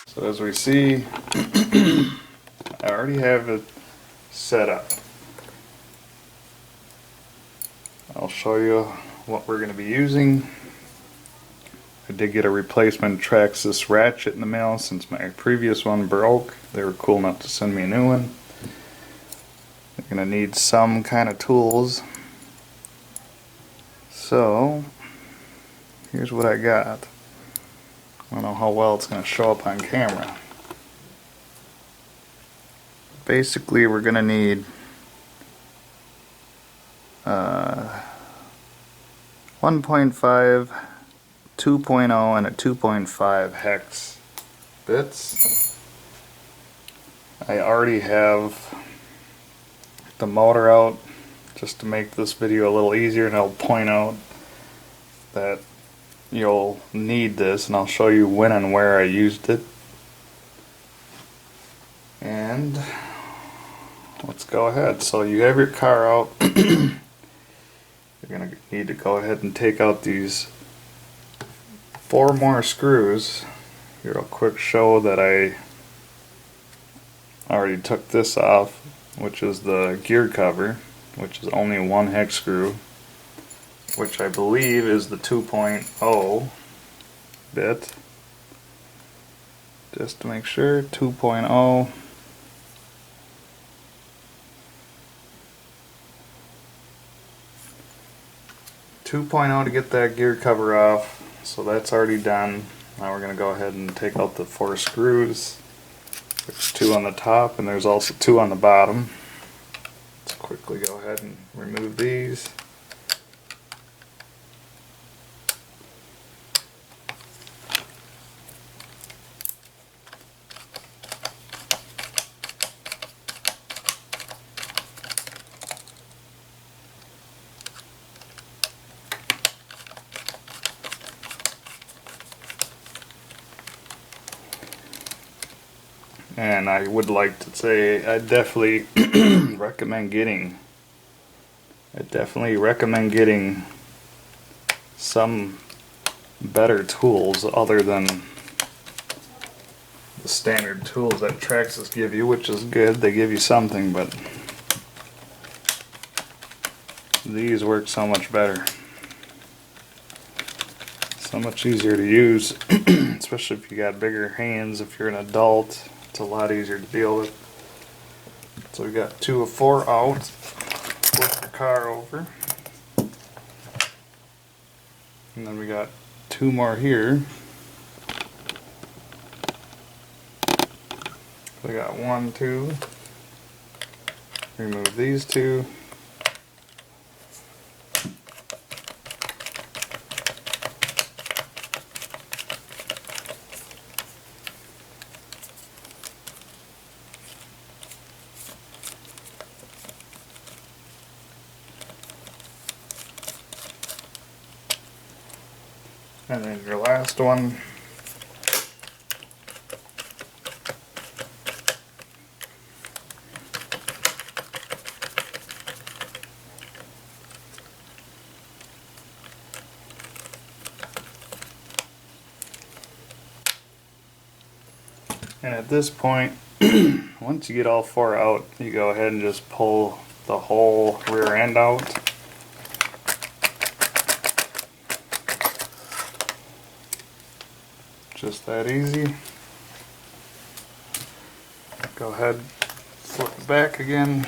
So as we see, I already have it set up. I'll show you what we're going to be using. I did get a replacement Traxxas ratchet in the mail since my previous one broke. They were cool enough to send me a new one. I'm going to need some kind of tools. So, here's what I got. I don't know how well it's going to show up on camera. Basically, we're going to need 1.5, 2.0, and a 2.5 hex bits. I already have the motor out just to make this video a little easier, and I'll point out that you'll need this, and I'll show you when and where I used it. And let's go ahead. So you have your car out. You're going to need to go ahead and take out these 4 more screws. Here I'll quick show that I already took this off, which is the gear cover, which is only 1 hex screw, which I believe is the 2.0 bit. Just to make sure, 2.0. To get that gear cover off, so that's already done. Now we're going to go ahead and take out the 4 screws. There's 2 on the top and there's also 2 on the bottom. Let's quickly go ahead and remove these. And I would like to say I definitely recommend getting some better tools other than the standard tools that Traxxas give you, which is good. They give you something, but these work so much better. So much easier to use, especially if you got bigger hands. If you're an adult, it's a lot easier to deal with. So we got 2 of 4 out. Flip the car over. And then we got 2 more here. We got 1, 2. Remove these 2. And then your last one. And at this point, once you get all 4 out, you go ahead and just pull the whole rear end out. Just that easy. Go ahead, flip it back again.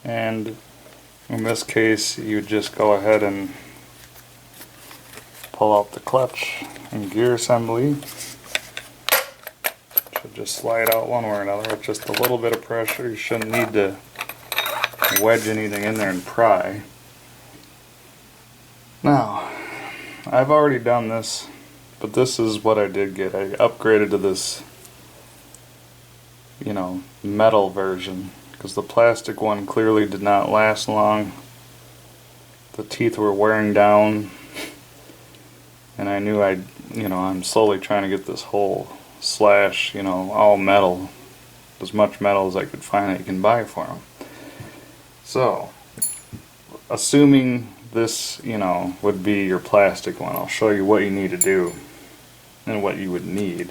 And in this case, you just go ahead and pull out the clutch and gear assembly. Should just slide out one way or another with just a little bit of pressure. You shouldn't need to wedge anything in there and pry. Now, I've already done this, but this is what I did get. I upgraded to this, metal version, because the plastic one clearly did not last long. The teeth were wearing down, and I knew I'm slowly trying to get this whole slash, all metal, as much metal as I could find that you can buy for them. So, assuming this, you know, would be your plastic one. I'll show you what you need to do and what you would need.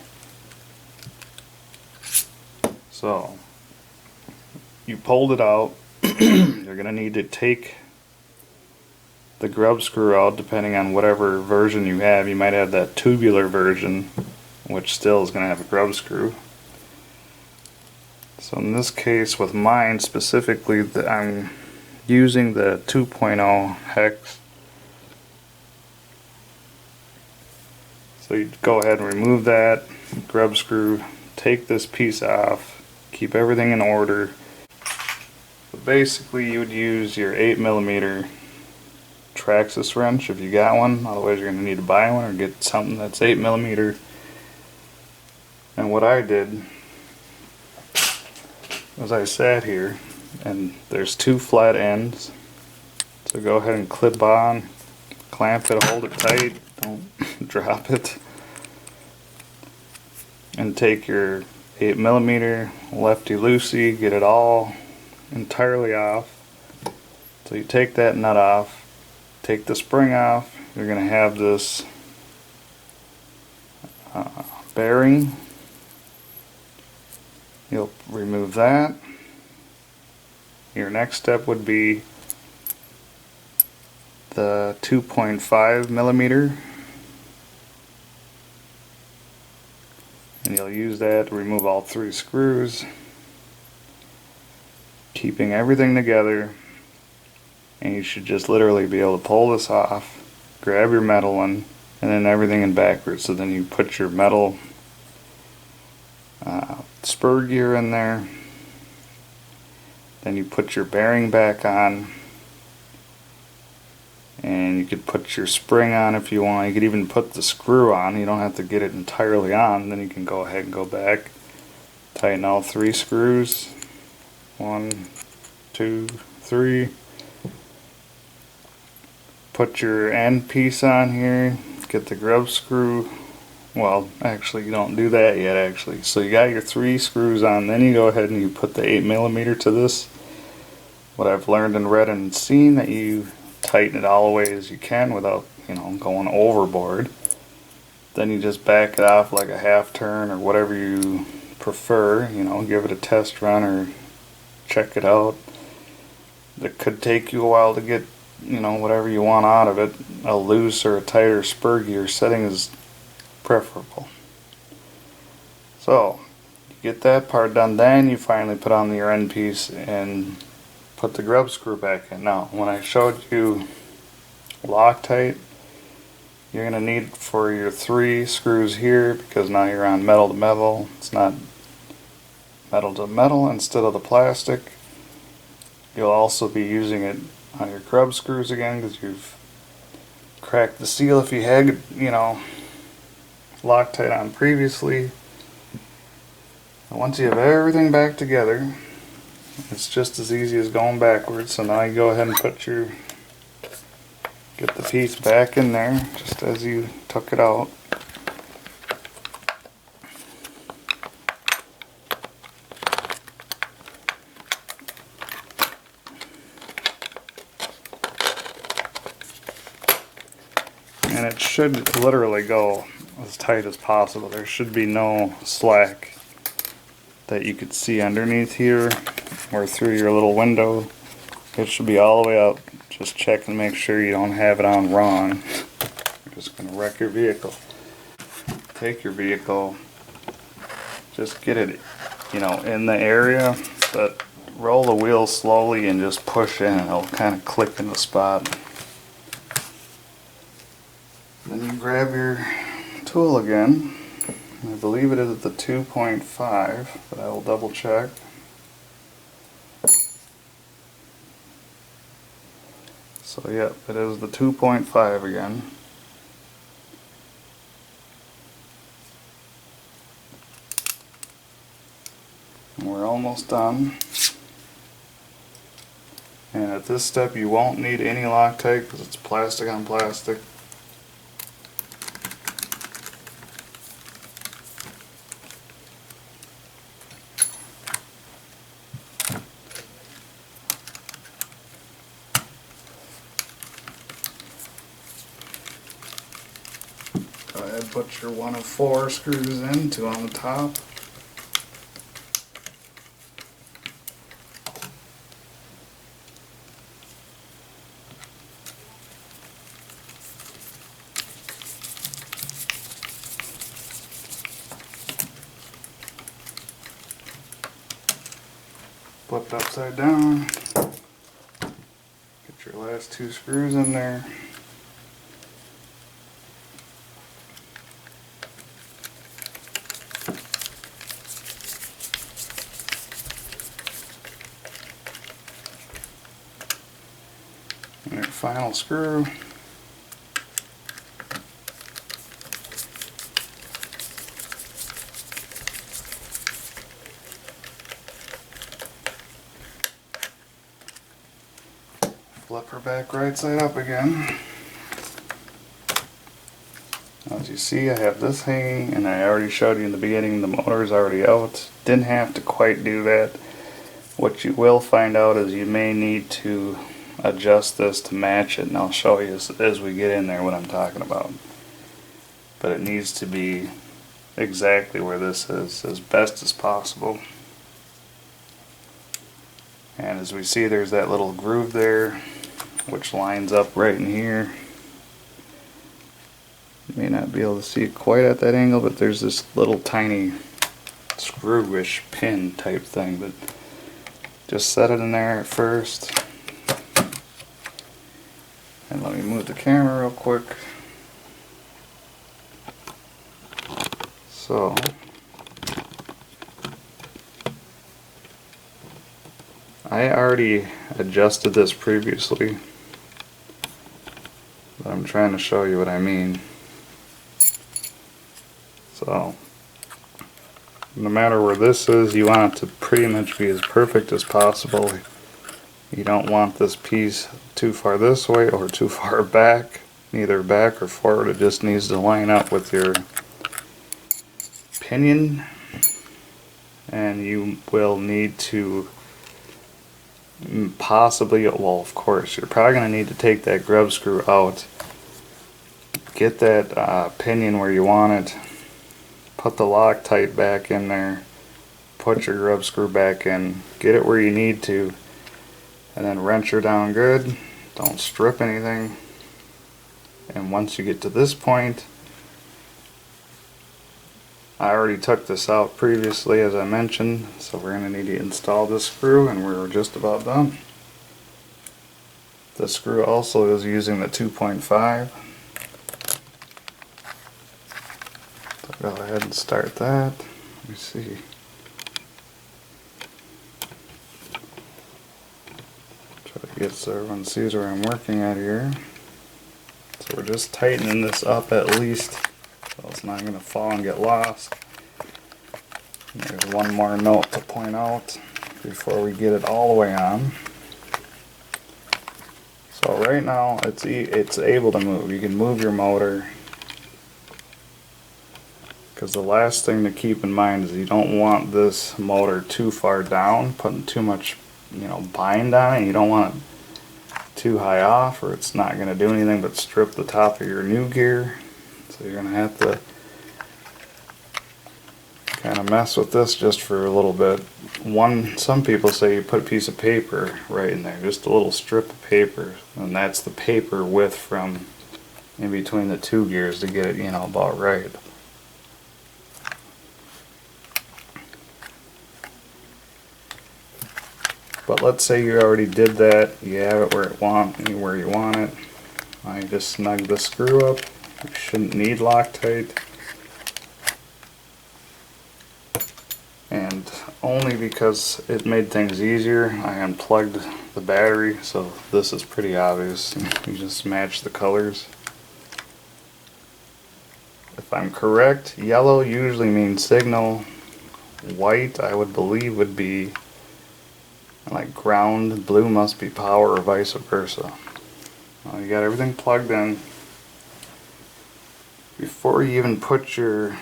So, you pulled it out. You're going to need to take the grub screw out depending on whatever version you have. You might have that tubular version, which still is going to have a grub screw. So in this case with mine specifically, I'm using the 2.0 hex. So you go ahead and remove that grub screw, take this piece off, keep everything in order. But basically you would use your 8mm Traxxas wrench if you got one, otherwise you're going to need to buy one or get something that's 8mm. And what I did was I sat here, and there's two flat ends, so go ahead and clip on, clamp it, hold it tight, don't drop it, and take your 8mm lefty-loosey, get it all entirely off. So you take that nut off, take the spring off, you're going to have this bearing. You'll remove that. Your next step would be the 2.5mm, and you'll use that to remove all three screws, keeping everything together. And you should just literally be able to pull this off, grab your metal one, and then everything in backwards. So then you put your metal spur gear in there, then you put your bearing back on, and you could put your spring on if you want. You could even put the screw on. You don't have to get it entirely on. Then you can go ahead and go back, tighten all three screws, 1, 2, 3. Put your end piece on here, get the grub screw. Well, actually you don't do that yet actually. So you got your three screws on, then you go ahead and you put the 8mm to this. What I've learned and read and seen, that you tighten it all the way as you can without, you know, going overboard. Then you just back it off like a half turn or whatever you prefer, you know, give it a test run or check it out. It could take you a while to get, you know, whatever you want out of it. A loose or a tighter spur gear setting is preferable. So you get that part done, then you finally put on your end piece and put the grub screw back in. Now when I showed you Loctite, you're going to need for your three screws here, because now you're on metal to metal, it's not metal to metal instead of the plastic. You'll also be using it on your grub screws again, because you've cracked the seal if you had, you know, Loctite on previously. And once you have everything back together, it's just as easy as going backwards. So now you go ahead and get the piece back in there just as you took it out. And it should literally go as tight as possible. There should be no slack that you could see underneath here or through your little window. It should be all the way up. Just check and make sure you don't have it on wrong. You're just going to wreck your vehicle. Take your vehicle, just get it, you know, in the area, but roll the wheels slowly and just push in and it'll kind of click in the spot. Then you grab your tool again. I believe it is the 2.5, but I will double check. So yep, it is the 2.5 again. And we're almost done. And at this step you won't need any Loctite because it's plastic on plastic. ahead and put your 1 of 4 screws in, 2 on the top. Flipped upside down. Get your last 2 screws in there. And your final screw. Flip her back right side up again. As you see, I have this hanging, and I already showed you in the beginning the motor is already out. Didn't have to quite do that. What you will find out is you may need to adjust this to match it, and I'll show you as we get in there what I'm talking about. But it needs to be exactly where this is, as best as possible. And as we see, there's that little groove there, which lines up right in here. You may not be able to see it quite at that angle, but there's this little tiny screwish pin type thing. But just set it in there at first. And let me move the camera real quick. So I already adjusted this previously, but I'm trying to show you what I mean. So no matter where this is, you want it to pretty much be as perfect as possible. You don't want this piece too far this way or too far back, neither back or forward. It just needs to line up with your pinion, and you will need to possibly, well, of course, you're probably going to need to take that grub screw out, get that pinion where you want it, put the Loctite back in there, put your grub screw back in, get it where you need to, and then wrench her down good. Don't strip anything. And once you get to this point, I already took this out previously, as I mentioned, so we're going to need to install this screw, and we're just about done. The screw also is using the 2.5. So go ahead and start that. Let me see. Try to get so everyone sees where I'm working at here. So we're just tightening this up at least, so it's not going to fall and get lost. And there's one more note to point out before we get it all the way on. So right now it's able to move. You can move your motor, because the last thing to keep in mind is you don't want this motor too far down, putting too much, bind on it. You don't want it too high off, or it's not going to do anything but strip the top of your new gear. So you're going to have to kind of mess with this just for a little bit. Some people say you put a piece of paper right in there, just a little strip of paper, and that's the paper width from in between the two gears to get it, about right. But let's say you already did that, you have it where you want it. I just snug the screw up. You shouldn't need Loctite. And only because it made things easier, I unplugged the battery, so this is pretty obvious. You just match the colors. If I'm correct, yellow usually means signal. White, I would believe, would be like ground. Blue must be power, or vice versa. Well, you got everything plugged in. Before you even put your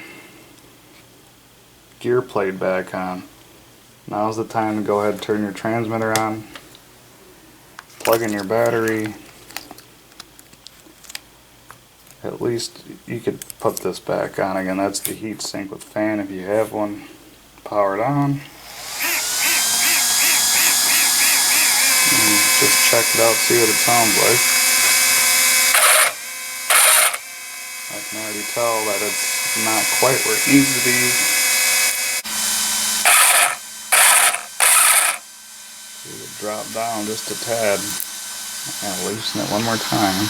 gear plate back on, now's the time to go ahead and turn your transmitter on, plug in your battery, At least you could put this back on again. That's the heat sink with fan if you have one powered on. And just check it out, see what it sounds like. I can already tell that it's not quite where it needs to be. See it drop down just a tad. I'll loosen it one more time.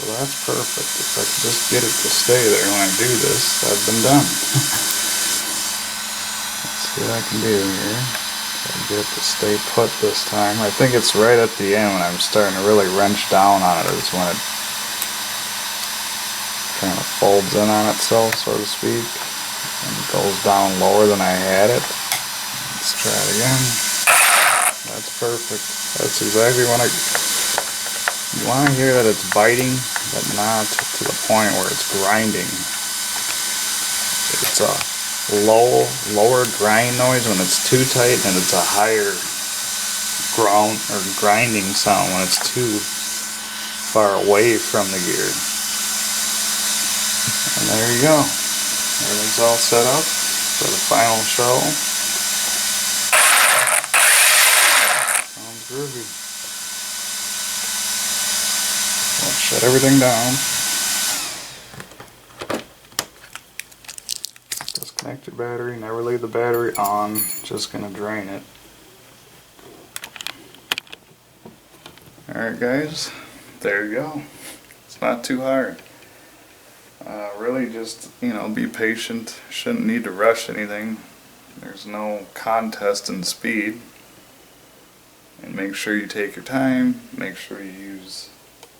So that's perfect. If I could just get it to stay there when I do this, I've been done. Let's see what I can do here. Try to get it to stay put this time. I think it's right at the end when I'm starting to really wrench down on it is when it kind of folds in on itself, so to speak, and goes down lower than I had it. Let's try it again. That's perfect. That's exactly what you want to hear, that it's biting, but not to the point where it's grinding. It's a lower grind noise when it's too tight, and it's a higher grinding sound when it's too far away from the gear. And there you go. Everything's all set up for the final show. Sounds groovy. I'll shut everything down. Disconnect your battery. Never leave the battery on. Just gonna drain it. Alright guys, there you go. It's not too hard. Really just, be patient. Shouldn't need to rush anything. There's no contest in speed. And make sure you take your time. Make sure you use,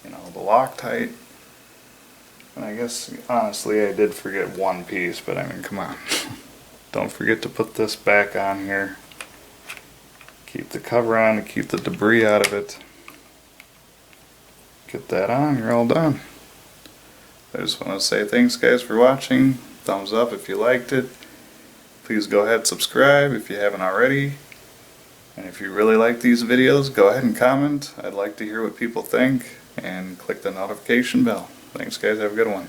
the Loctite. And I guess, honestly, I did forget one piece, but I mean, come on. Don't forget to put this back on here. Keep the cover on to keep the debris out of it. Get that on, you're all done. I just want to say thanks guys for watching. Thumbs up if you liked it. Please go ahead and subscribe if you haven't already. And if you really like these videos, go ahead and comment. I'd like to hear what people think. And click the notification bell. Thanks guys, have a good one.